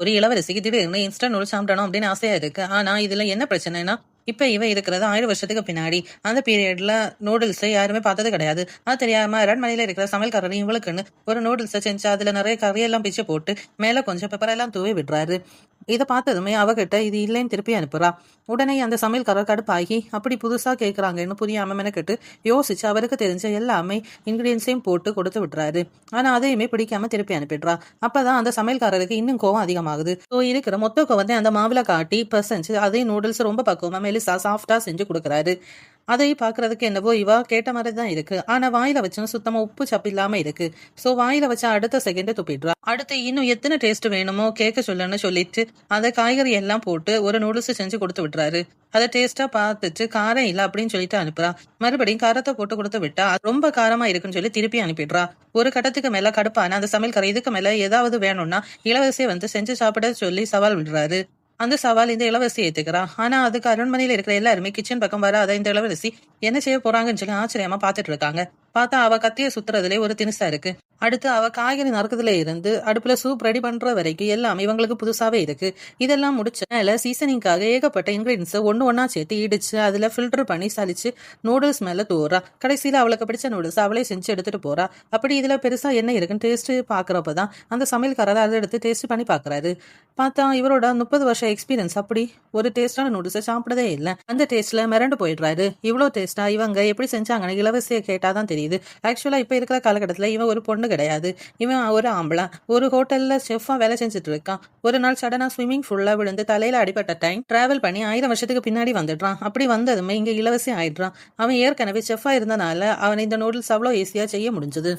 ஒரு இளவரசிக்கு திடீர்னு instant noodles சாப்பிடணும் அப்படின்னு ஆசையா இருக்கு. ஆனா இதுல என்ன பிரச்சனைனா, இப்ப இவ இருக்கிறது 1000 வருஷத்துக்கு பின்னாடி. அந்த பீரியட்ல நூடுல்ஸ் யாருமே பார்த்தது கிடையாது. அது தெரியாம அரண்மனையில இருக்கிற சமையல்காரர் இவளுக்குன்னு ஒரு நூடுல்ஸை செஞ்சு அதுல நிறைய கறியெல்லாம் பிச்சு போட்டு மேல கொஞ்சம் பெப்பர் எல்லாம் தூவி விடுறாரு. இதை பார்த்ததுமே அவகிட்ட இது இல்லைன்னு திருப்பி அனுப்புறா. உடனே அந்த சமையல்காரர் கடுப்பாகி அப்படி புதுசா கேட்கறாங்கன்னு புரியாம மெனக்கெட்டு யோசிச்சு அவருக்கு தெரிஞ்ச எல்லாமே இன்கிரீடியன்ஸையும் போட்டு கொடுத்து விட்டுறாரு. ஆனா அதையுமே பிடிக்காம திருப்பி அனுப்பிடுறா. அப்பதான் அந்த சமையல்காரருக்கு இன்னும் கோவம் அதிகமாகுது. ஸோ இருக்கிற மொத்த கோவத்தை அந்த மாவுல காட்டி பசஞ்சு அதே நூடுல்ஸ் ரொம்ப பக்குவமா மெலிசா சாஃப்டா செஞ்சு கொடுக்குறாரு. அதை பாக்குறதுக்கு என்னவோ இவா கேட்ட மாதிரி தான் இருக்கு. ஆனா வாயில வச்சும் சுத்தமா உப்பு சப்பு இல்லாம இருக்கு. சோ வாயில வச்ச அடுத்த செகண்ட் துப்பிடுறா. அடுத்து இன்னும் எத்தனை டேஸ்ட் வேணுமோ கேட்க சொல்லுன்னு சொல்லிட்டு அந்த காய்கறி எல்லாம் போட்டு ஒரு நூடுல்ஸ் செஞ்சு கொடுத்து விட்டுறாரு. அதை டேஸ்டா பார்த்துட்டு காரம் இல்ல அப்படின்னு சொல்லிட்டு அனுப்புறா. மறுபடியும் காரத்தை போட்டு கொடுத்து விட்டா ரொம்ப காரமா இருக்குன்னு சொல்லி திருப்பி அனுப்பிடுறா. ஒரு கட்டத்துக்கு மேல கடுப்பான அந்த சமையல்காரர் இதுக்கு மேல ஏதாவது வேணும்னா இளவரசியை வந்து செஞ்சு சாப்பிட சொல்லி சவால் விடுறாரு. அந்த சவால் இந்த இளவரசி ஏத்துக்கிறா. ஆனா அதுக்கு அரண்மனையில இருக்கிற எல்லாருமே கிச்சன் பக்கம் வராத இந்த இளவரசி என்ன செய்ய போறாங்கன்னு சொல்லி ஆச்சரியமா பாத்துட்டு இருக்காங்க. பார்த்தா அவ கத்திய சுத்துறதுலே ஒரு தினுசா இருக்கு. அடுத்து அவ காய்கறி நறுக்குதுல இருந்து அடுப்புல சூப் ரெடி பண்ற வரைக்கும் எல்லாம் இவங்களுக்கு புதுசாவே இருக்கு. இதெல்லாம் முடிச்ச மேல சீசனிங்காக ஏகப்பட்ட இன்கிரீடியன்ஸ் ஒண்ணா சேர்த்து இடிச்சு அதுல ஃபில்டர் பண்ணி சலிச்சு நூடுல்ஸ் மேல தூறா. கடைசியில அவளுக்கு பிடிச்ச நூடுல்ஸ் அவளே செஞ்சு எடுத்துட்டு போறா. அப்படி இதுல பெருசா என்ன இருக்குன்னு டேஸ்ட் பாக்குறப்பதான் அந்த சமையல்காரர் அதை எடுத்து டேஸ்ட் பண்ணி பாக்குறாரு. பார்த்தா இவரோட 30 வருஷம் எக்ஸ்பீரியன்ஸ் அப்படி ஒரு டேஸ்டான நூடுல்ஸை சாப்பிட்டதே இல்லை. அந்த டேஸ்ட்ல மிரண்டு போயிடுறாரு. இவ்வளோ டேஸ்டா இவங்க எப்படி செஞ்சாங்கன்னு இளவரசியை கேட்டாதான் தெரியுது. ஆக்சுவலா இப்ப இருக்கிற காலகட்டத்துல இவன் ஒரு பொண்ணு கிடையாது. இவன் ஒரு ஆம்பளை. ஒரு ஹோட்டல்ல செஃப்பா வேலை செஞ்சுட்டு இருக்கான். ஒரு நாள் சடனா ஸ்விம்மிங் ஃபுல்லா விழுந்து தலையில அடிபட்ட டைம் டிராவல் பண்ணி 1000 வருஷத்துக்கு பின்னாடி வந்துடுறான். அப்படி வந்ததுமே இங்க இளவரசி ஆயிடுறான். அவன் ஏற்கனவே செஃப்பா இருந்தனால அவன் இந்த நூடுல்ஸ் அவ்வளோ ஈஸியா செய்ய முடிஞ்சது.